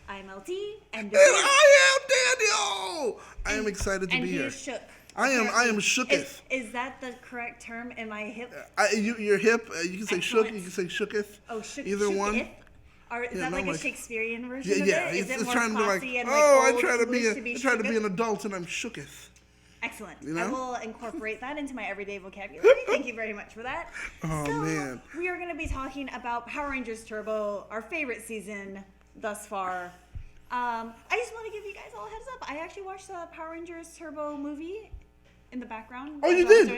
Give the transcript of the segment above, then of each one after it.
I'm LT, and I am Daniel. I am excited to be here. And he is shook. I am shooketh. Is that the correct term? Am I hip? You're hip. You can say shook. You can say shooketh. Oh, shook. Either one. Is that like a Shakespearean version of it? Yeah, Is it it's more trying to be like, classy and I try old to be English I try to be an adult and I'm shooketh. Excellent. You know? I will incorporate that into my everyday vocabulary. Thank you very much for that. Oh, man. We are going to be talking about Power Rangers Turbo, our favorite season thus far. I just want to give you guys all a heads up. I actually watched the Power Rangers Turbo movie in the background. Oh, you did? So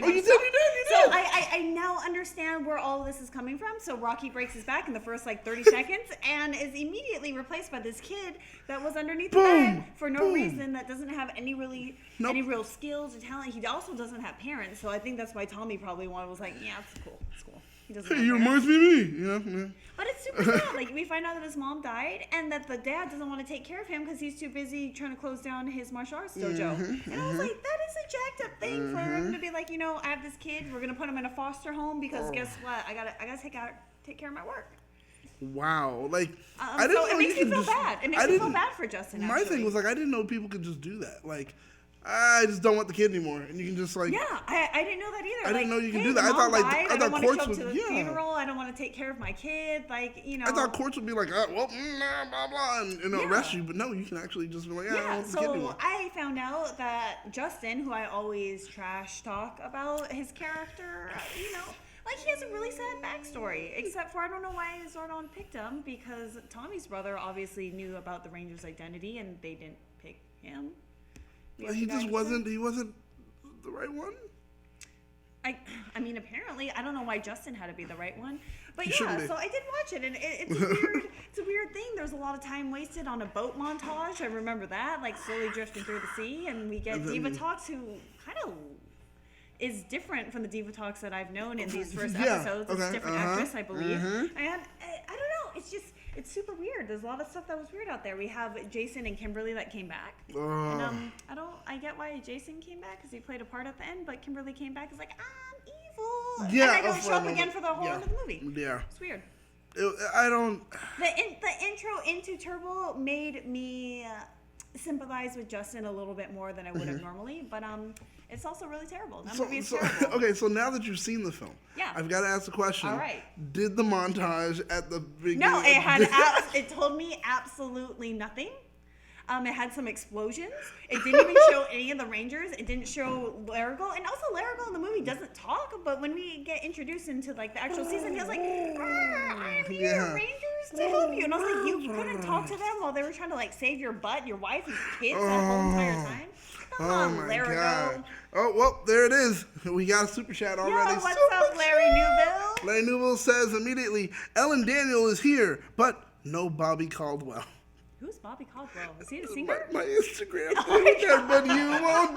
I now understand where all of this is coming from. So Rocky breaks his back in the first 30 seconds and is immediately replaced by this kid that was underneath the bed for no reason, that doesn't have any real skills or talent. He also doesn't have parents. So I think that's why Tommy probably was like, yeah, it's cool. It's cool. He reminds me of me, Yeah. But it's super sad. We find out that his mom died and that the dad doesn't want to take care of him because he's too busy trying to close down his martial arts dojo. And I was like, that is a jacked up thing for him to be like, I have this kid. We're gonna put him in a foster home because guess what? I gotta take care of my work. Wow, I didn't so know it makes me feel bad. It makes me feel bad for Justin. My thing was I didn't know people could just do that. I just don't want the kid anymore, and you can just Yeah, I didn't know that either. I didn't know you could do that. I thought I don't want to show up to the yeah. funeral. I don't want to take care of my kid. I thought courts would be like, blah blah, and arrest you. But no, you can actually just be like, I don't want the kid anymore. I found out that Justin, who I always trash talk about his character, he has a really sad backstory. Except for I don't know why Zordon picked him, because Tommy's brother obviously knew about the Ranger's identity and they didn't pick him. He just wasn't. He wasn't the right one. I mean, apparently, I don't know why Justin had to be the right one, but so I did watch it, and it's weird. It's a weird thing. There's a lot of time wasted on a boat montage. I remember that, slowly drifting through the sea, and we get Divatox, who kind of is different from the Divatox that I've known in these first episodes. It's a different actress, I believe, and I don't know. It's super weird. There's a lot of stuff that was weird out there. We have Jason and Kimberly that came back. And I get why Jason came back because he played a part at the end, but Kimberly came back as I'm evil. Yeah. And I don't show up again for the whole end of the movie. Yeah. It's weird. The intro into Turbo made me sympathize with Justin a little bit more than I would have normally, but it's also really terrible. That movie is terrible. Okay, so now that you've seen the film, I've got to ask the question. All right. Did the montage at the beginning? No, it told me absolutely nothing. It had some explosions. It didn't even show any of the Rangers. It didn't show Laragal. And also Laragal in the movie doesn't talk, but when we get introduced into the actual season, he was like, I'm here, Rangers, to help you. And I was like, you couldn't talk to them while they were trying to save your butt, your wife, and your kids that whole entire time? Come on, Laragal. God. Oh, well, there it is. We got a super chat already. Yo, what's up, Larry Newville? Larry Newville says immediately, Ellen Daniel is here, but no Bobby Caldwell. Who's Bobby Caldwell? Is he the singer? My Instagram page, but you won't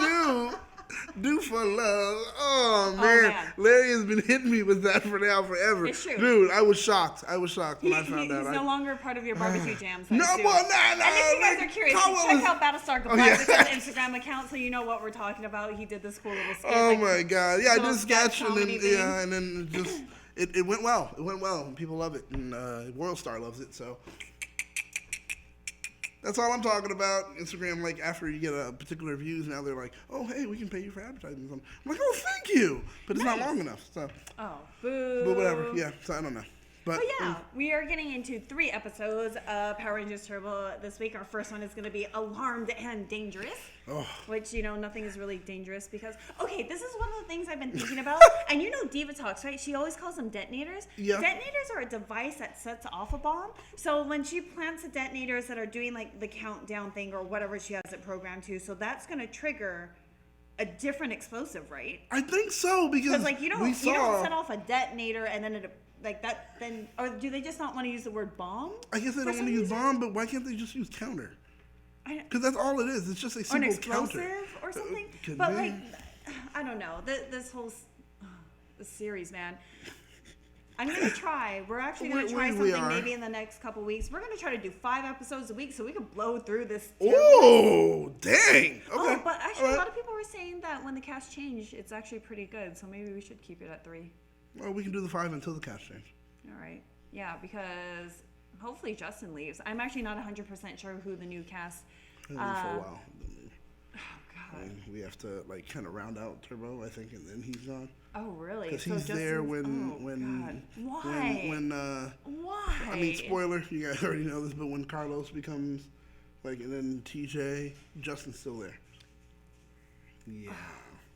do for love. Oh, man. Larry has been hitting me with that forever. It's true. Dude, I was shocked when I found out. He's no longer part of your barbecue jams. No. And if you guys are curious, check out Battlestar Galactica's Instagram account so you know what we're talking about. He did this cool little sketch. Oh, my God. Yeah, I did a sketch, and then just, it went well. It went well, and people love it, and World Star loves it, so... That's all I'm talking about. Instagram, after you get a particular views, now they're like, oh, hey, we can pay you for advertising. I'm like, oh, thank you. But it's not long enough. So. Oh, boo. But whatever. Yeah, so I don't know. But we are getting into 3 episodes of Power Rangers Turbo this week. Our first one is going to be Alarmed and Dangerous, which, nothing is really dangerous because, this is one of the things I've been thinking about. And Divatox, right? She always calls them detonators. Yeah. Detonators are a device that sets off a bomb. So when she plants the detonators that are doing the countdown thing or whatever she has it programmed to, so that's going to trigger a different explosive, right? I think so because you don't set off a detonator and then it... or do they just not want to use the word bomb? I guess they don't want to use bomb, but why can't they just use counter? Because that's all it is. It's just a simple counter. Or an explosive or something. But I don't know. This whole this series, man. I'm going to try. We're actually going to try something maybe in the next couple weeks. We're going to try to do 5 episodes a week so we can blow through this. Oh, dang. Okay. Oh, but actually a lot of people were saying that when the cast changed, it's actually pretty good. So maybe we should keep it at 3. Well, we can do the 5 until the cast change. All right. Yeah, because hopefully Justin leaves. I'm actually not 100% sure who the new cast. He'll leave for a while. Oh God. And we have to like kind of round out Turbo, I think, and then he's gone. Oh really? Because he's there when Why? I mean, spoiler, you guys already know this, but when Carlos becomes like, and then TJ, Justin's still there. Yeah.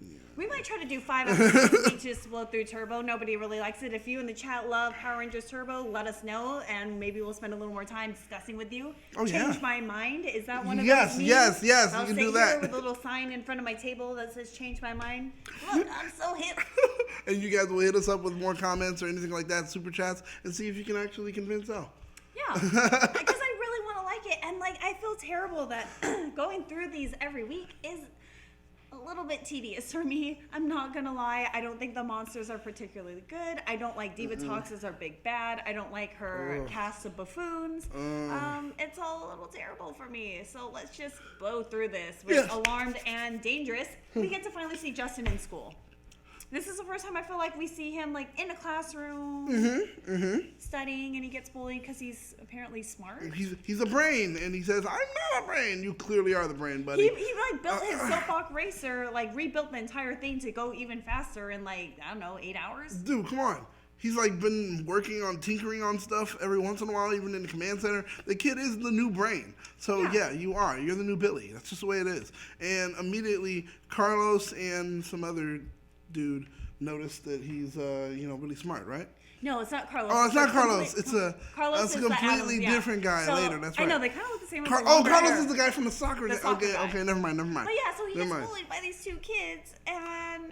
Yeah. We might try to do 5 episodes each, just blow through Turbo. Nobody really likes it. If you in the chat love Power Rangers Turbo, let us know, and maybe we'll spend a little more time discussing with you. Oh, Change my mind. Is that one of yes, those? Yes. I'll You can sit do that. here with a little sign in front of my table that says "Change my mind." Look, I'm so hip. And you guys will hit us up with more comments or anything like that, super chats, and see if you can actually convince Elle. Yeah, because I really want to like it, and like I feel terrible that going through these every week is a little bit tedious for me. I'm not gonna lie. I don't think the monsters are particularly good. I don't like Divatox as our big bad. I don't like her cast of buffoons. It's all a little terrible for me. So let's just blow through this. With Alarmed and Dangerous, we get to finally see Justin in school. This is the first time I feel like we see him like in a classroom studying, and he gets bullied because he's apparently smart. He's a brain, and he says, "I'm not a brain." You clearly are the brain, buddy. He like built his soapbox racer, like rebuilt the entire thing to go even faster in like, I don't know, 8 hours. Dude, come on. He's like been working on tinkering on stuff every once in a while, even in the command center. The kid is the new brain. So yeah, you are. You're the new Billy. That's just the way it is. And immediately Carlos and some other dude noticed that he's really smart, right? No, it's not Carlos. Oh, it's not Carlos. It's a completely different guy so, later. That's right. I know, they kind of look the same. Carlos is the guy from the soccer. Okay, never mind. But yeah, so he gets bullied by these 2 kids, and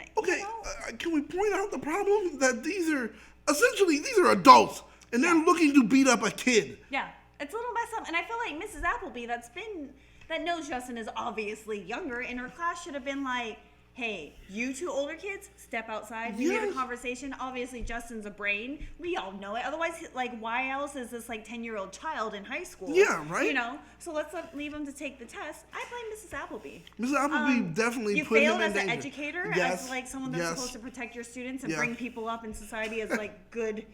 can we point out the problem that these are adults, and they're looking to beat up a kid. Yeah, it's a little messed up, and I feel like Mrs. Appleby, that knows Justin is obviously younger, in her class should have been like, hey, you 2 older kids, step outside. We need a conversation. Obviously, Justin's a brain. We all know it. Otherwise, like, why else is this, like, 10-year-old child in high school? Yeah, right? You know? So let's leave him to take the test. I blame Mrs. Appleby. Mrs. Appleby definitely put him in danger. You failed as an educator, as, like, someone that's supposed to protect your students and bring people up in society as, like, good,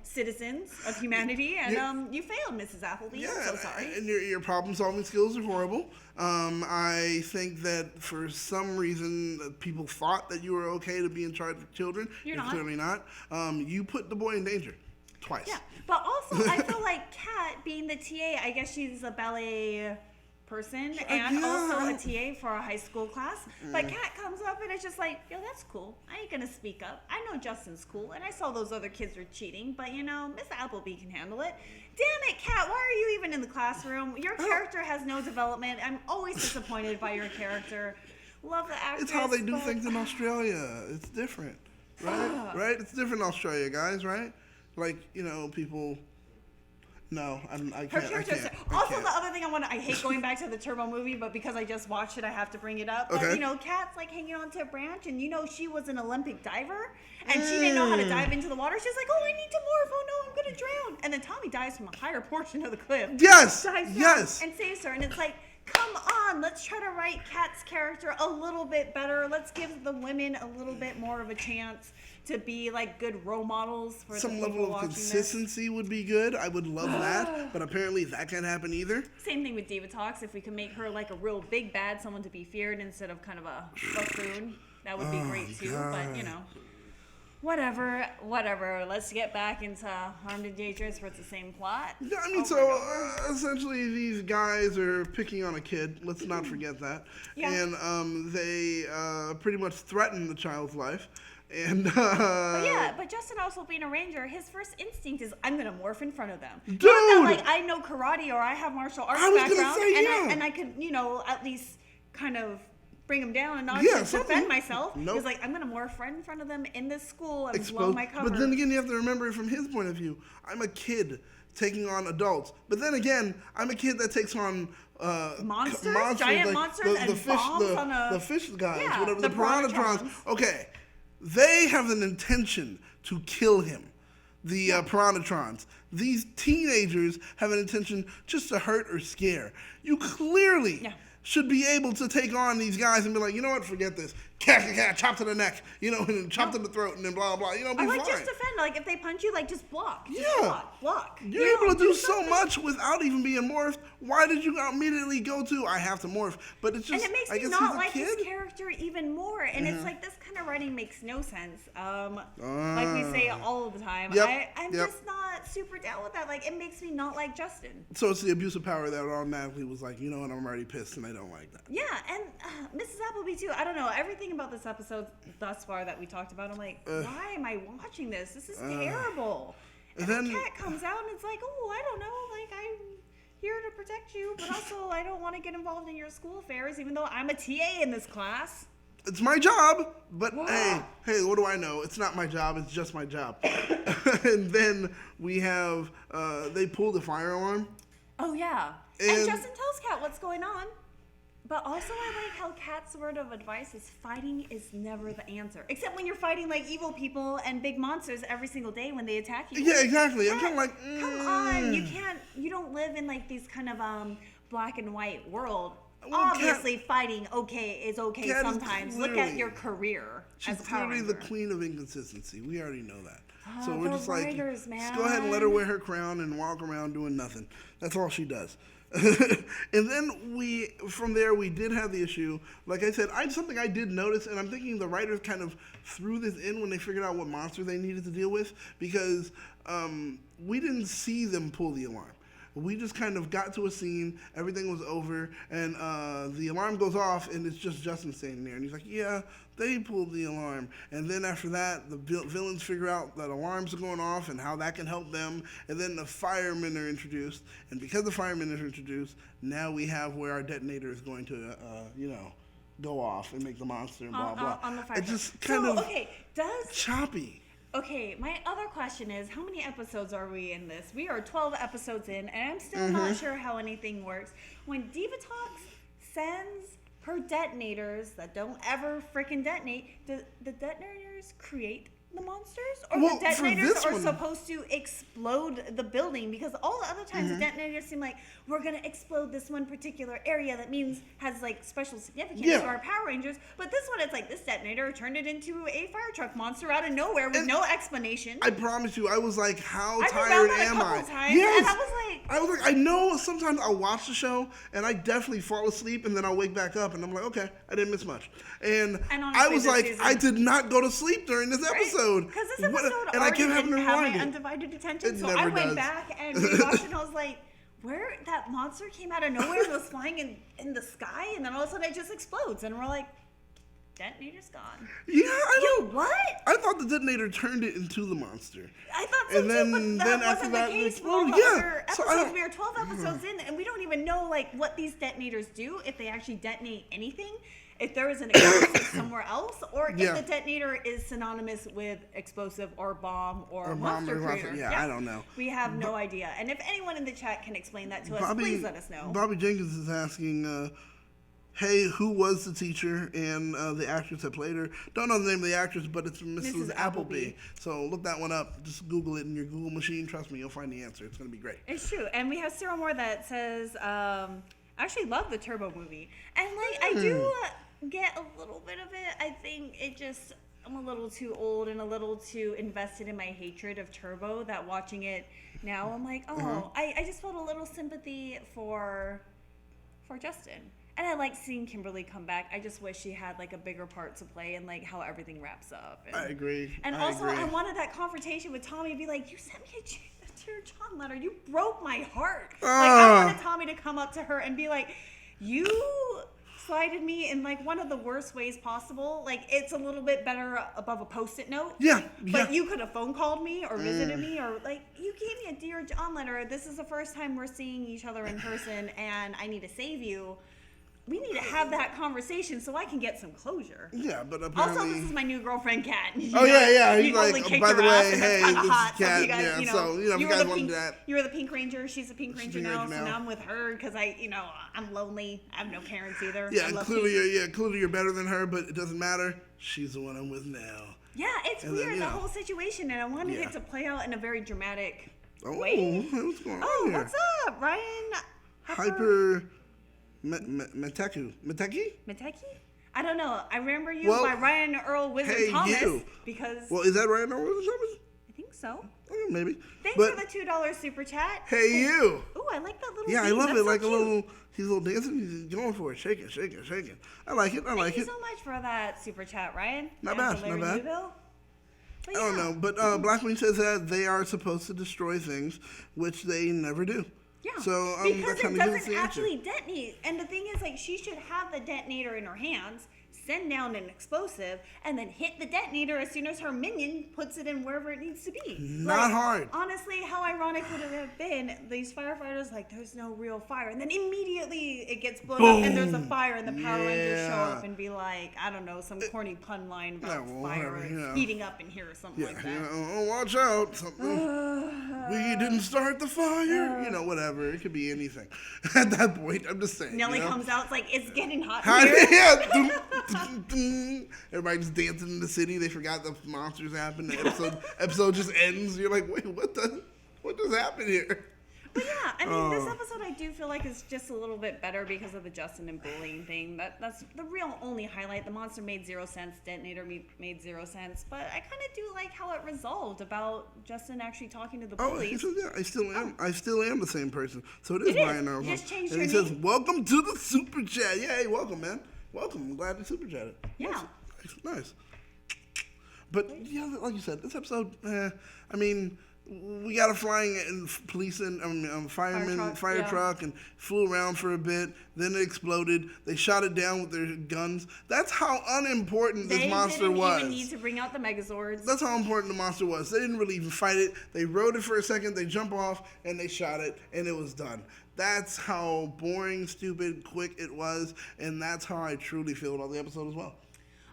citizens of humanity. And you failed, Mrs. Appleby. Yeah, I'm so sorry. And your problem-solving skills are horrible. I think that for some reason people thought that you were okay to be in charge of children. You're not. Clearly not. You put the boy in danger twice. Yeah, but also I feel like Kat, being the TA, I guess she's a ballet person and also a TA for a high school class. But Kat comes up and it's just like, yo, that's cool. I ain't gonna speak up. I know Justin's cool, and I saw those other kids were cheating, but Miss Appleby can handle it. Damn it, Kat, why are you even in the classroom? Your character has no development. I'm always disappointed by your character. Love the actress. It's how they do things in Australia. It's different, right? Right? It's different in Australia, guys, right? Like, people... No, I can't. Her character. Also, the other thing I hate going back to the Turbo movie, but because I just watched it, I have to bring it up. Okay. But, Kat's like hanging onto a branch, and she was an Olympic diver, and she didn't know how to dive into the water. She's like, oh, I need to morph. Oh, no, I'm going to drown. And then Tommy dives from a higher portion of the cliff. Yes. Dives down and saves her. And it's like, come on, let's try to write Kat's character a little bit better. Let's give the women a little bit more of a chance to be like good role models for some the people level of consistency would be good. I would love that, but apparently that can't happen either. Same thing with Divatox. If we can make her like a real big bad, someone to be feared instead of kind of a buffoon, that would be great too. God. But whatever. Let's get back into Armed and Dangerous, where it's the same plot. Yeah, I mean, essentially these guys are picking on a kid. Let's not forget that. Yeah. And they pretty much threaten the child's life. And but Justin, also being a ranger, his first instinct is, I'm gonna morph in front of them. Dude, not that, like, I know karate or I have martial arts background, and I could at least kind of bring them down and not just defend myself. Nope. He's like, I'm gonna morph right in front of them in this school and blow my cover. But then again, you have to remember it from his point of view. I'm a kid taking on adults, but then again, I'm a kid that takes on monsters, giant monsters, and bombs on the fish guys, whatever, the piranhatrons. Okay. They have an intention to kill him, the Piranatrons. These teenagers have an intention just to hurt or scare. You clearly should be able to take on these guys and be like, you know what, forget this. chop to the neck, and chop to the throat, and then blah, blah, be or fine. just defend. Like, if they punch you, just block. Block. You're able to do so much without even being morphed. Why did you immediately go to, I have to morph? But it's just, and it makes me not like his character even more. And it's like, this kind of writing makes no sense. Like we say all the time. I'm just not super down with that. Like, it makes me not like Justin. So it's the abuse of power that automatically was like, you know what, I'm already pissed and I don't like that. Yeah, and Mrs. Appleby too. I don't know. Everything about this episode thus far that we talked about, I'm like, why am I watching this? This is terrible. And then the cat comes out and it's like, oh, I don't know. Like, I'm here to protect you, but also I don't want to get involved in your school affairs, even though I'm a TA in this class. It's my job, but hey, what do I know? It's not my job. It's just my job. And then we have, they pull the fire alarm. Oh, yeah. And Justin tells Kat what's going on. But also I like how Kat's word of advice is fighting is never the answer. Except when you're fighting like evil people and big monsters every single day when they attack you. Yeah, exactly. I'm kind of like, come on. You don't live in like these kind of black and white world. Well, obviously, fighting is okay Kat sometimes. Look at your career. She's as a Power clearly Ranger. the queen of inconsistency. We already know that. So we're just writers, like, just go ahead and let her wear her crown and walk around doing nothing. That's all she does. And then from there, we did have the issue. Like I said, something I did notice, and I'm thinking the writers kind of threw this in when they figured out what monster they needed to deal with, because we didn't see them pull the alarm. We just kind of got to a scene, everything was over, and the alarm goes off, and it's just Justin standing there. And he's like, yeah, they pulled the alarm. And then after that, the villains figure out that alarms are going off and how that can help them. And then the firemen are introduced. And because the firemen are introduced, now we have where our detonator is going to, go off and make the monster and blah, blah. On the fire. It's just kind of choppy. Okay, my other question is, how many episodes are we in this? We are 12 episodes in, and I'm still not sure how anything works. When Divatox sends her detonators that don't ever frickin' detonate, do the detonators create the monsters? Or the detonators are supposed to explode the building? Because all the other times the detonators seem like, we're going to explode this one particular area that has like special significance to our Power Rangers. But this one, it's like this detonator turned it into a fire truck monster out of nowhere with no explanation. I promise you, I was like, how tired am I? Yes. And I was like, I know sometimes I'll watch the show and I definitely fall asleep and then I'll wake back up and I'm like, okay, I didn't miss much. And honestly, I was like, I did not go to sleep during this episode. Because this episode already didn't have my undivided attention. So I went back and rewatched and I was like, where that monster came out of nowhere and was flying in the sky, and then all of a sudden it just explodes, and we're like, detonator's gone. Yeah, I know. What? I thought the detonator turned it into the monster. I thought so and then, too, but that wasn't the case for all the other episodes. We are 12 episodes in, and we don't even know like what these detonators do, if they actually detonate anything, if there is an explosive somewhere else, or if the detonator is synonymous with explosive or bomb or monster creator. Yeah, I don't know. We have no idea. And if anyone in the chat can explain that to us, please let us know. Bobby Jenkins is asking, hey, who was the teacher and the actress that played her? Don't know the name of the actress, but it's Mrs. Appleby. So look that one up. Just Google it in your Google machine. Trust me, you'll find the answer. It's going to be great. It's true. And we have Cyril Moore that says, I actually love the Turbo movie. And like, I do get a little bit of it. I think I'm a little too old and a little too invested in my hatred of Turbo that watching it now, I'm like, I just felt a little sympathy for Justin. And I like seeing Kimberly come back. I just wish she had like a bigger part to play and like how everything wraps up. And, I agree. And I wanted that confrontation with Tommy to be like, you sent me a Dear John letter. You broke my heart. Like I wanted Tommy to come up to her and be like, you slighted me in like one of the worst ways possible. Like it's a little bit better above a Post-it note. Yeah. But you could have phone called me or visited me or like you gave me a Dear John letter. This is the first time we're seeing each other in person and I need to save you. We need to have that conversation so I can get some closure. Yeah, but apparently... Also, this is my new girlfriend, Kat. He's like, by the way, hey, this is Kat. So, if you guys wanted that. You were the Pink Ranger. She's a Pink Ranger now. So now I'm with her because I'm lonely. I have no parents either. Yeah, clearly you're better than her, but it doesn't matter. She's the one I'm with now. Yeah, it's weird, the whole situation, and I wanted it to play out in a very dramatic way. What's going on here? What's up, Ryan? Hyper... Mateki? Mateki? I don't know. I Remember You by Ryan Earl Wizard Thomas. You. Because... Well, is that Ryan Earl Wizard Thomas? I think so. Maybe. Thanks for the $2 super chat. Hey, you. Ooh, I like that little Yeah, thing. I love That's it. so like cute. a little, he's a little dancing. He's going for it. Shaking, shaking, shaking. I like it. Thank you so much for that super chat, Ryan. Not bad. Larry Not bad. But I don't know. But Blackwing says that they are supposed to destroy things, which they never do. Yeah, so, because that it gives us doesn't the actually detonate. And the thing is, like, she should have the detonator in her hands, send down an explosive, and then hit the detonator as soon as her minion puts it in wherever it needs to be. Not hard. Honestly, how ironic would it have been? These firefighters, like, there's no real fire. And then immediately it gets blown up and there's a fire and the Power Rangers show up and be like, I don't know, some corny pun line about fire and heating up in here or something like that. Oh, watch out. We didn't start the fire. Whatever. It could be anything. At that point, I'm just saying. Nelly comes out, it's like, it's getting hot here. Everybody just dancing in the city. They forgot the monsters happened. The episode just ends. You're like, wait, what just happened here? But yeah, I mean, this episode I do feel like is just a little bit better because of the Justin and bullying thing. That's the real only highlight. The monster made 0 sense. Detonator made 0 sense. But I kind of do like how it resolved about Justin actually talking to the bullies. Oh, I still am. I still am the same person. So it is Brian Earl. Just changed and your he name. says, welcome to the super chat. Yay, welcome, man. Welcome. I'm glad you super chatted. Yeah. Nice. But yeah, like you said, this episode, I mean, we got a flying fire truck, and flew around for a bit. Then it exploded. They shot it down with their guns. That's how unimportant this monster was. They didn't even need to bring out the Megazords. That's how important the monster was. They didn't really even fight it. They rode it for a second. They jump off and they shot it, and it was done. That's how boring, stupid, quick it was, and that's how I truly feel about the episode as well.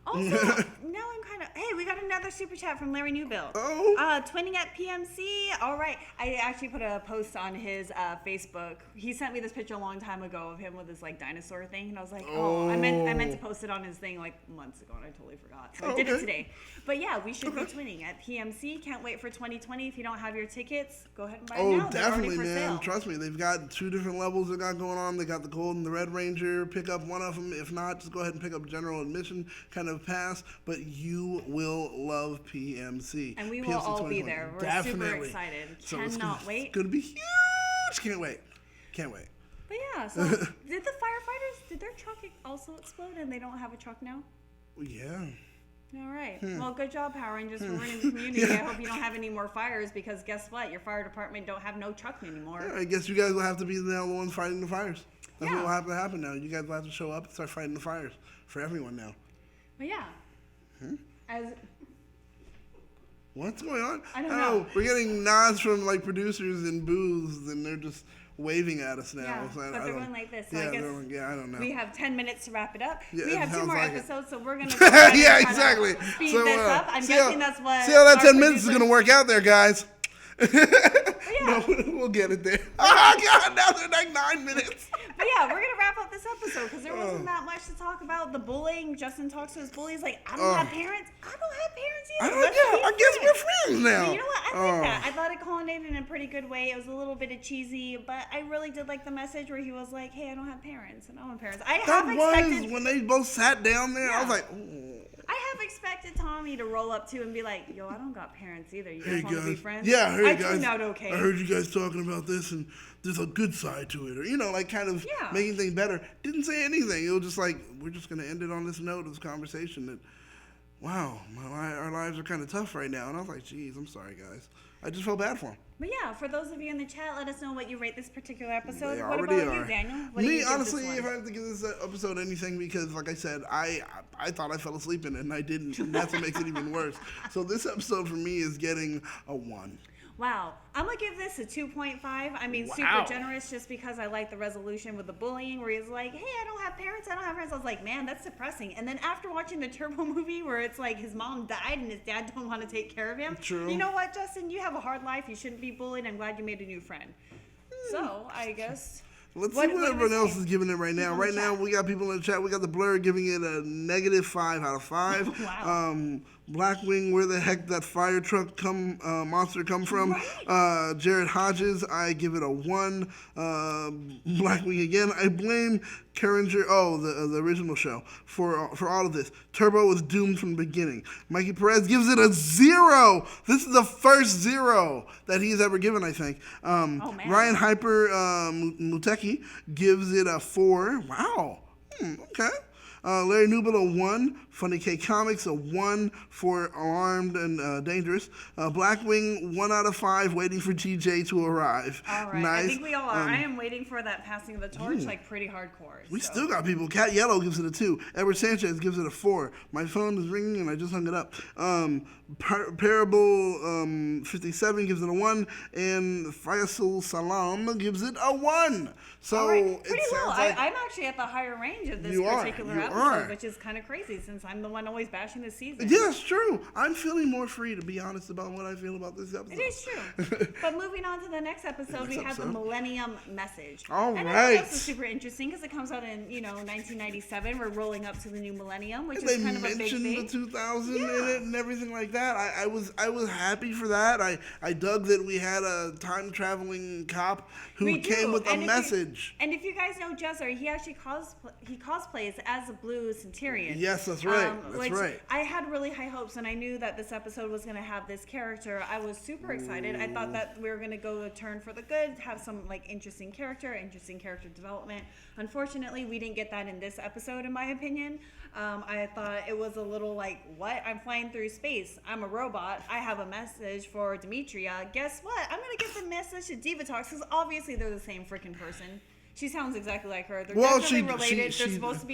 Also, now I'm kind of... Hey, we got another super chat from Larry Newbill. Oh. Twinning at PMC. All right. I actually put a post on his Facebook. He sent me this picture a long time ago of him with his, like, dinosaur thing. And I was like, I meant to post it on his thing, like, months ago, and I totally forgot. So I did it today. But, yeah, we should be twinning at PMC. Can't wait for 2020. If you don't have your tickets, go ahead and buy them now. Definitely, They're already for man. sale. Trust me. They've got 2 different levels they got going on. They got the Gold and the Red Ranger. Pick up one of them. If not, just go ahead and pick up general admission kind of pass. But you will love PMC. And we will all be there. We're super excited. Cannot wait. It's going to be huge. Can't wait. But yeah, so did the firefighters, did their truck also explode and they don't have a truck now? Yeah. All right. Well, good job, Power Rangers, for running the community. I hope you don't have any more fires because guess what? Your fire department don't have no truck anymore. Yeah, I guess you guys will have to be the ones fighting the fires. That's what will have to happen now. You guys will have to show up and start fighting the fires for everyone now. But yeah. What's going on? I don't know. We're getting nods from like producers and booths, and they're just waving at us now. Yeah, so but they're going like this. So yeah, I guess I don't know. we have 10 minutes to wrap it up. Yeah, we have 2 more like episodes, so we're going to yeah, exactly. Speed this up. I'm guessing that's what... See how that 10 minutes is going to work out there, guys. Yeah. No, we'll get it there. Oh, God, now they're like 9 minutes. But yeah, we're going to wrap up this episode because there wasn't that much to talk about. The bullying, Justin talks to his bullies like, I don't have parents. I don't have parents either. I guess we're friends now. But you know what? I like that. I thought it culminated in a pretty good way. It was a little bit of cheesy, but I really did like the message where he was like, hey, I don't have parents. And I don't have parents. When they both sat down there, I was like, oh. I have expected Tommy to roll up to and be like, yo, I don't got parents either. You guys want to be friends? Yeah, I turned out okay. I heard you guys talking about this, and there's a good side to it. Or, like kind of making things better. Didn't say anything. It was just like, we're just going to end it on this note of this conversation that, wow, our lives are kind of tough right now. And I was like, geez, I'm sorry, guys. I just felt bad for him. But yeah, for those of you in the chat, let us know what you rate this particular episode. They what already about are. you, Daniel? Me, honestly, if I have to give this episode anything, because like I said, I thought I fell asleep in it, and I didn't, and that's what makes it even worse. So this episode for me is getting a 1. Wow. I'm going to give this a 2.5. I mean, super generous just because I like the resolution with the bullying where he's like, hey, I don't have parents. I was like, man, that's depressing. And then after watching the Turbo movie where it's like his mom died and his dad don't want to take care of him. True. You know what, Justin? You have a hard life. You shouldn't be bullied. I'm glad you made a new friend. So, I guess... Let's see what everyone else is giving it right now. Right now, we got people in the chat. We got the Blur giving it a -5 out of 5. Wow. Blackwing, where the heck that fire truck monster come from? Right. Jared Hodges, I give it a 1. Blackwing again. I blame Carringer, the original show, for all of this. Turbo was doomed from the beginning. Mikey Perez gives it a 0. This is the first 0 that he's ever given, I think. Man. Ryan Hyper Muteki gives it a 4. Wow. Okay. Larry Newman a 1. Funny K Comics a 1 for Alarmed and Dangerous. Blackwing 1 out of 5. Waiting for GJ to arrive. All right, nice. I think we all are. I am waiting for that passing of the torch, like pretty hardcore. We still got people. Cat Yellow gives it a 2. Edward Sanchez gives it a 4. My phone is ringing and I just hung it up. Parable 57 gives it a 1, and Faisal Salam gives it a 1. So right. Pretty it low. sounds like I'm actually at the higher range of this You particular are. episode, which is kind of crazy since I'm the one always bashing this season. Yeah, it's true. I'm feeling more free, to be honest, about what I feel about this episode. It is true. But moving on to the next episode, we have the Millennium Message. All and right. I think this is super interesting because it comes out in 1997. We're rolling up to the new millennium, which And is they kind of a big mentioned thing. the 2000 in it and everything like that. I was happy for that. I dug that we had a time traveling cop who came with a message. And if you guys know Jesser, he actually cosplays as a Blue Centurion. Yes, that's right. That's right. I had really high hopes, and I knew that this episode was going to have this character. I was super excited. I thought that we were going to go a turn for the good, have some interesting character development. Unfortunately, we didn't get that in this episode, in my opinion. I thought it was a little like, what? I'm flying through space. I'm a robot. I have a message for Dimitria. Guess what? I'm going to give the message to Divatox because obviously they're the same freaking person. She sounds exactly like her. They're definitely related. They're supposed to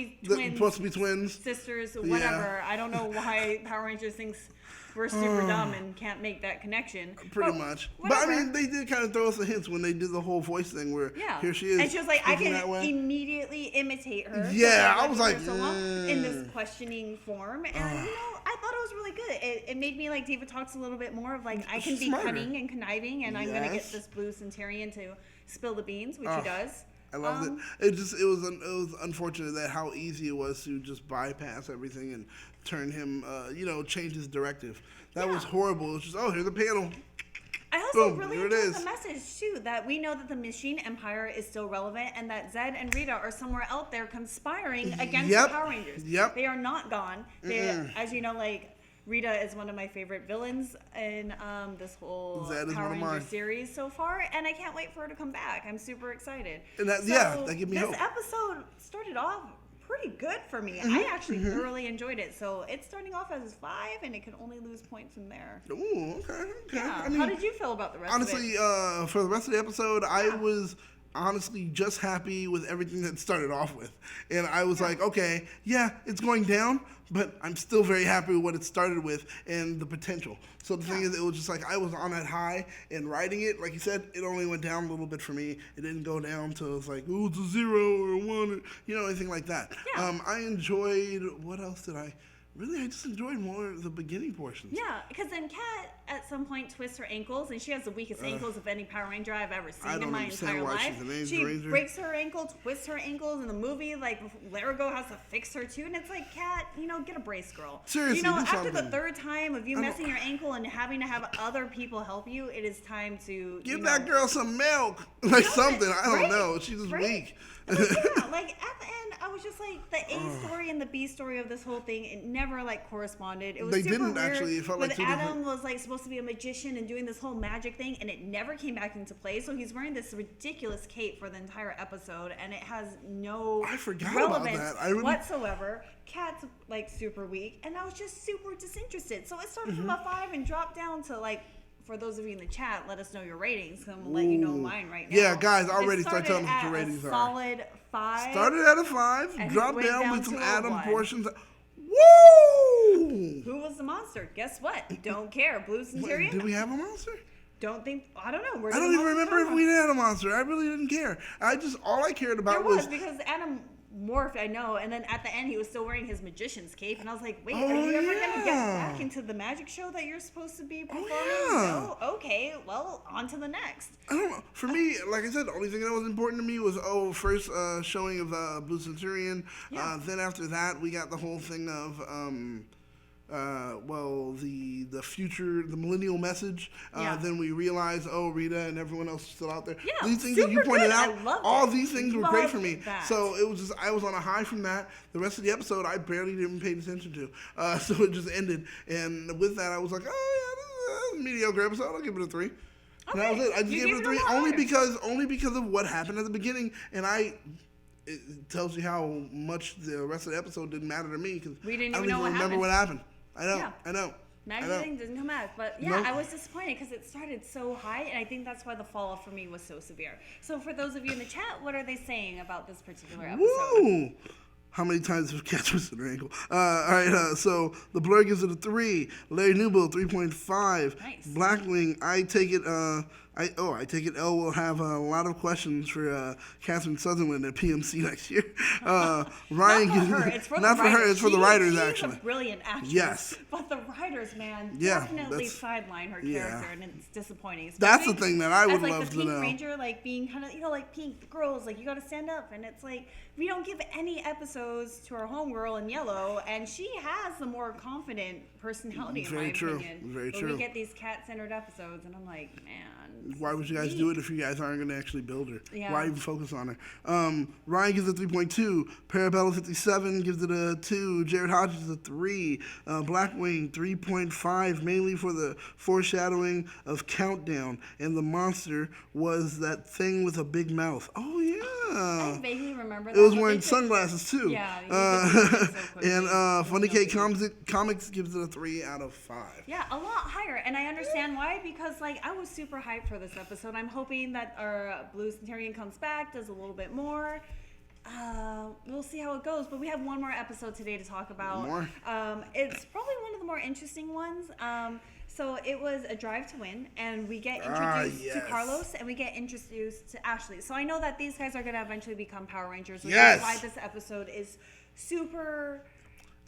be twins. Sisters, whatever. Yeah. I don't know why Power Rangers thinks we're super dumb and can't make that connection. Pretty much. Whatever. But I mean, they did kind of throw us a hint when they did the whole voice thing where here she is. And she was like, I can immediately imitate her. Yeah, I was like, in this questioning form. And, I thought it was really good. It made me like Divatox a little bit more of like, I can be cunning and conniving and I'm going to get this Blue Centurion to spill the beans, which he does. I loved it. It was unfortunate that how easy it was to just bypass everything and turn him, change his directive. That was horrible. It was just, here's the panel. I also really enjoyed the message too, that we know that the Machine Empire is still relevant and that Zed and Rita are somewhere out there conspiring against the Power Rangers. Yep. They are not gone. They, as you know, Rita is one of my favorite villains in this whole Power Ranger series so far, and I can't wait for her to come back. I'm super excited. And that gives me hope. This episode started off pretty good for me. I actually thoroughly enjoyed it. So it's starting off as 5, and it can only lose points from there. Ooh, okay. Yeah. I mean, how did you feel about the rest of it? Honestly, for the rest of the episode, I was honestly just happy with everything that started off with. And I was like, okay, it's going down, but I'm still very happy with what it started with and the potential. So the thing is, it was just like I was on that high and riding it. Like you said, it only went down a little bit for me. It didn't go down till it was like, ooh, it's a 0 or a 1, or, anything like that. Yeah. I enjoyed, what else did I? Really, I just enjoyed more of the beginning portions. Yeah, because then Kat at some point twists her ankles, and she has the weakest ankles of any Power Ranger I've ever seen in my entire life. She breaks her ankle, twists her ankles in the movie. Like, Larigo has to fix her too, and it's like, Kat, get a brace, girl. Seriously, after the third time of you messing your ankle and having to have other people help you, it is time to give that girl some milk, something. I don't know. She's just weak. At the end, I was just like, the A story and the B story of this whole thing, it never corresponded. It was super weird. Actually. It felt like Adam was supposed to be a magician and doing this whole magic thing, and it never came back into play. So he's wearing this ridiculous cape for the entire episode, and it has no relevance whatsoever. Kat's super weak, and I was just super disinterested. So it started from a 5 and dropped down to for those of you in the chat, let us know your ratings. I'm let you know mine right now. Yeah, guys, already start telling us what your ratings are. Solid 5. Started at a 5, dropped down with some Adam portions. Woo! Who was the monster? Guess what? Don't care. Blue Senturion. Did we have a monster? I don't know. I don't even remember if we had a monster. I really didn't care. All I cared about was because Adam morphed, I know, and then at the end he was still wearing his magician's cape, and I was like, wait, are you ever gonna get back into the magic show that you're supposed to be performing? No? Okay, well, on to the next. I don't know. For me, like I said, the only thing that was important to me was first showing of Blue Centurion. Then after that we got the whole thing of the future, the Millennium Message. Then we realized, Rita and everyone else is still out there. Yeah, these things that you pointed out, all these things were great for me. That. So it was just, I was on a high from that. The rest of the episode, I barely even paid attention to. So it just ended. And with that, I was like, this is a mediocre episode. I'll give it a 3. Okay. And that was it. I just gave it a 3 only because of what happened at the beginning. And it tells you how much the rest of the episode didn't matter to me because we didn't I don't even even remember what happened. I know. Magazine didn't come out, but I was disappointed because it started so high, and I think that's why the fall off for me was so severe. So for those of you in the chat, what are they saying about this particular episode? Woo! How many times have Cat twisted her ankle? All right, so the Blur gives it a 3. Larry Newbill, 3.5. Nice. Blackwing, I take it. I take it. Elle will have a lot of questions for Catherine Sutherland at PMC next year. Ryan, not for her. It's for the writers, actually. She's a brilliant actress. Yes. But the writers, man, definitely sideline her character, and it's disappointing. That's the thing that I would love to know. As the Pink Ranger, like being kind of, like pink girls, like you got to stand up, and it's like we don't give any episodes to our homegirl in yellow, and she has the more confident personality, in my opinion. Very true. We get these cat-centered episodes, and I'm like, man. Why would you guys do it if you guys aren't going to actually build her? Yeah. Why even focus on her? Ryan gives it 3.2. Parabella 57 gives it a 2. Jared Hodges a 3. Blackwing 3.5, mainly for the foreshadowing of Countdown. And the monster was that thing with a big mouth. Oh, yeah. I vaguely remember that. It was wearing sunglasses, too. Yeah. And Funny K Comics gives it a 3 out of 5. Yeah, a lot higher. And I understand why, because like I was super hyped for this episode. I'm hoping that our Blue Senturion comes back, does a little bit more. We'll see how it goes, but we have one more episode today to talk about. More? It's probably one of the more interesting ones. So it was a drive to win, and we get introduced to Carlos, and we get introduced to Ashley. So I know that these guys are going to eventually become Power Rangers, which is why this episode is super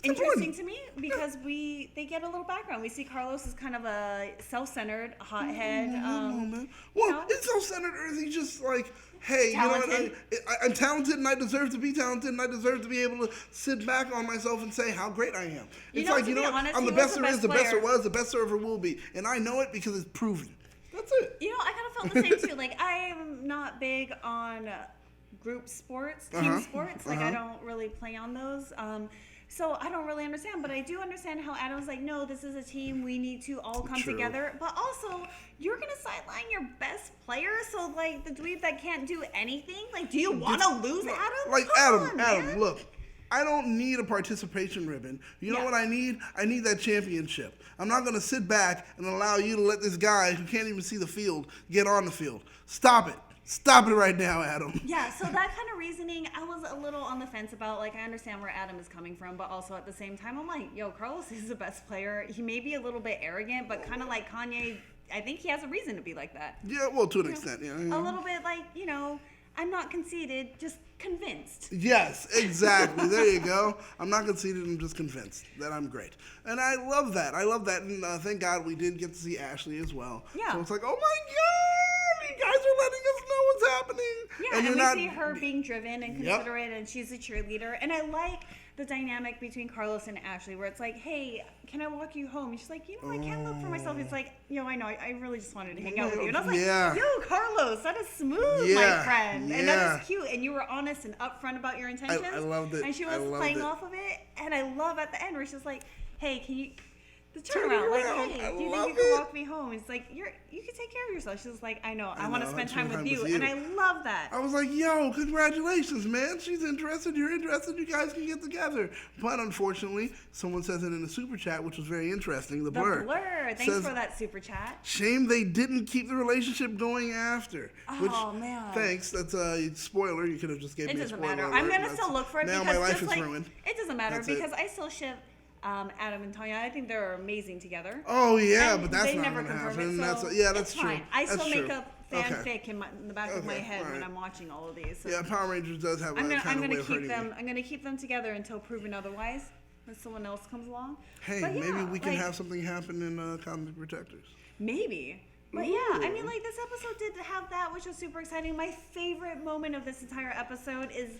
interesting to me, because they get a little background. We see Carlos is kind of a self-centered hothead. Is self-centered, or is he just like, hey, talented. You know what? I'm talented, and I deserve to be talented, and I deserve to be able to sit back on myself and say how great I am. It's like, I'm the best there is, the best there was, the best there ever will be, and I know it because it's proven. That's it. I kind of felt the same too. Like, I am not big on group sports, team sports. Like, I don't really play on those. So I don't really understand, but I do understand how Adam's like, no, this is a team. We need to all come together. But also, you're going to sideline your best player? So, like, the dweeb that can't do anything? Like, do you want to lose Adam? Like, Adam, look. I don't need a participation ribbon. You know what I need? I need that championship. I'm not going to sit back and allow you to let this guy who can't even see the field get on the field. Stop it. Stop it right now, Adam. Yeah, so that kind of reasoning, I was a little on the fence about. Like, I understand where Adam is coming from, but also at the same time, I'm like, yo, Carlos is the best player. He may be a little bit arrogant, but kind of like Kanye, I think he has a reason to be like that. Yeah, well, to an extent, yeah. A little bit like, I'm not conceited, just convinced. Yes, exactly. There you go. I'm not conceited, I'm just convinced that I'm great. And I love that. And thank God we did get to see Ashley as well. Yeah. So it's like, oh my God, you guys are letting us know what's happening. Yeah, and we see her being driven and considerate, and she's a cheerleader. And I like the dynamic between Carlos and Ashley, where it's like, hey, can I walk you home? And she's like, I can't look for myself. It's like, I know, I really just wanted to hang out with you. And I was like, yo, Carlos, that is smooth, my friend. And that is cute. And you were honest and upfront about your intentions. I loved it. And she was playing off of it. And I love at the end where she's like, hey, can you... Turn around, like, hey, do you think you can walk me home? It's like, you can take care of yourself. She's like, I know, I want to spend time with you. And I love that. I was like, yo, congratulations, man. She's interested, you're interested, you guys can get together. But unfortunately, someone says it in the super chat, which was very interesting. The Blur. Thanks for that super chat. Shame they didn't keep the relationship going after. Oh, man. Thanks. That's a spoiler. You could have just gave me a spoiler. It doesn't matter. I'm going to still look for it. Now because my life is ruined. It doesn't matter because I still ship Adam and Tanya. I think they're amazing together. Oh yeah, and but that's not going to happen. That's true. Fine. I still make up fanfic in the back of my head when I'm watching all of these. So. Yeah, Power Rangers does have I'm gonna keep them together until proven otherwise. If someone else comes along. Hey, maybe we can have something happen in Comic Protectors. Maybe. But I mean, like, this episode did have that, which was super exciting. My favorite moment of this entire episode is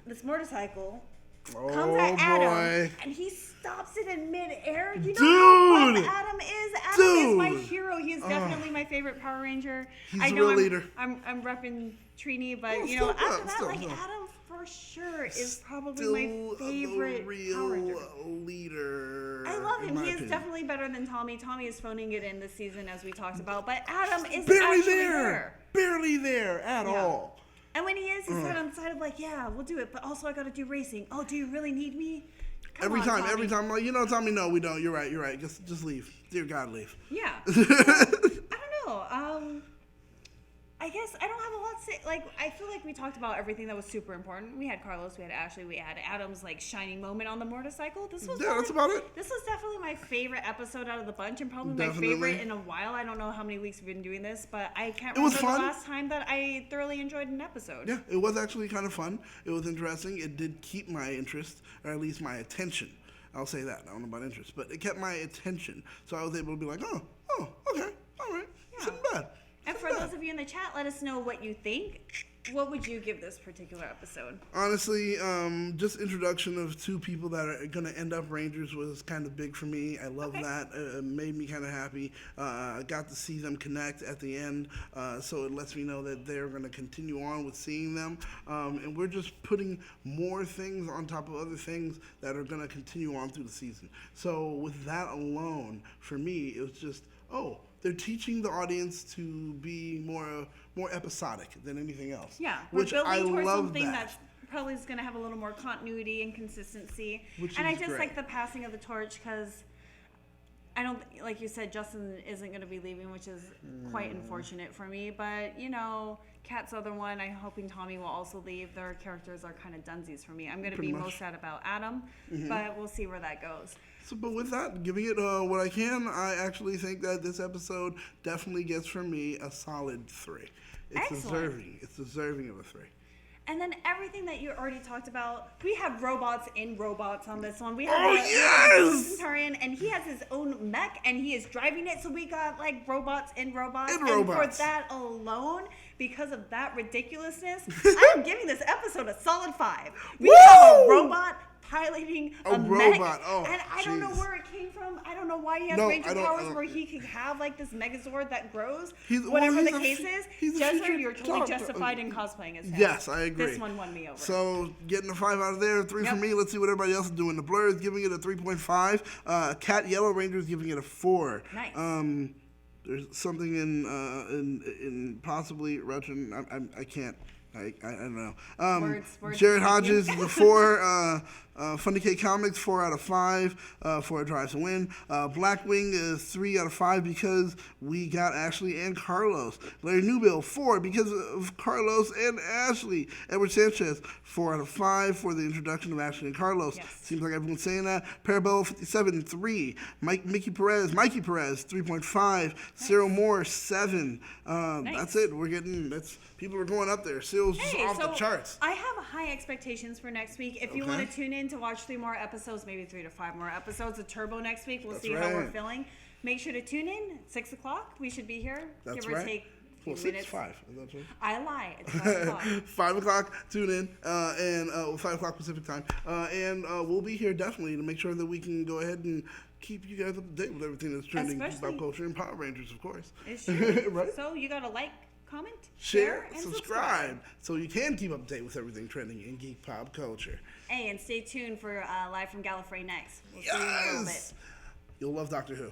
this motorcycle comes at Adam, boy. and he stops it in midair. You know Dude. how buff Adam is? Adam is my hero. He is definitely my favorite Power Ranger. He's I the know real leader. I'm repping Trini, but Oh, you know, still after up, that, still like up. Adam for sure is probably Still my favorite the real Power Ranger. leader. I love in him. my He is opinion. definitely better than Tommy. Tommy is phoning it in this season, as we talked about, but Adam is barely actually there. Barely there at Yeah. all. And when he is, he's on the side of like, yeah, we'll do it, but also I got to do racing. Oh, do you really need me? Come Every on, time, Tommy. every time, I'm like, you know, Tommy, no, we don't. You're right. Just leave. Dear God, leave. Yeah. So, I don't know. I guess I don't have a lot to say. Like, I feel like we talked about everything that was super important. We had Carlos, we had Ashley, we had Adam's like shining moment on the motorcycle. This was That's about it. This was definitely my favorite episode out of the bunch, and probably Definitely. my favorite in a while. I don't know how many weeks we've been doing this, but I can't It was remember fun. the last time that I thoroughly enjoyed an episode. Yeah, it was actually kind of fun. It was interesting. It did keep my interest, or at least my attention. I'll say that. I don't know about interest, but it kept my attention. So I was able to be like, oh, okay, all right. Yeah. Shouldn't bad. And for those of you in the chat, let us know what you think. What would you give this particular episode? Honestly, just introduction of two people that are going to end up Rangers was kind of big for me. I love that. It made me kind of happy. I got to see them connect at the end, so it lets me know that they're going to continue on with seeing them. And we're just putting more things on top of other things that are going to continue on through the season. So with that alone, for me, it was just, they're teaching the audience to be more episodic than anything else. Yeah, we're which building I towards love something that. that's probably is going to have a little more continuity and consistency. Which and I is just great. like the passing of the torch because I don't, like you said, Justin isn't going to be leaving, which is quite unfortunate for me. But, you know, Kat's other one, I'm hoping Tommy will also leave. Their characters are kind of dunsies for me. I'm going to be most sad about Adam, but we'll see where that goes. So, but with that, giving it what I can, I actually think that this episode definitely gets for me a solid 3. It's deserving of a 3. And then everything that you already talked about, we have robots in robots on this one. We have Blue Senturion, and he has his own mech, and he is driving it. So we got like robots in robots. And for that alone, because of that ridiculousness, I'm giving this episode a solid 5. We have a robot piloting a mech, and I don't know where it came from. I don't know why he has Ranger powers where he could have like this Megazord that grows. Whatever the case is, Jezra, you're totally justified in cosplaying as him. Yes, I agree. This one won me over. So getting a 5 out of there, 3 for me. Let's see what everybody else is doing. The Blur is giving it a 3.5. Cat Yellow Ranger is giving it a 4. Nice. There's something in possibly Russian. I can't. I don't know. Words Jared Hodges is a 4. Funny K Comics 4 out of 5 for a drive to win. Blackwing is 3 out of 5 because we got Ashley and Carlos. Larry Newbill 4 because of Carlos and Ashley. Edward Sanchez 4 out of 5 for the introduction of Ashley and Carlos. Seems like everyone's saying that. Parabella 57 3. Mikey Perez 3.5. Cyril Moore 7. That's it. We're getting people are going up there. Cyril's just off the charts. I have high expectations for next week. If you want to tune in to watch 3 more episodes, maybe 3 to 5 more episodes of Turbo next week, we'll see how we're feeling. Make sure to tune in. 6 o'clock, we should be here. Give or take a few minutes. 5. Is that true? I lie. It's 5 o'clock. 5 o'clock, tune in, and 5 o'clock Pacific time. And we'll be here definitely to make sure that we can go ahead and keep you guys up to date with everything that's trending about culture and Power Rangers, of course. It's true. Right? So you got to like, comment, share, and subscribe, so you can keep up to date with everything trending in geek pop culture. Hey, and stay tuned for Live from Gallifrey next. We'll see you in a little bit. You'll love Doctor Who.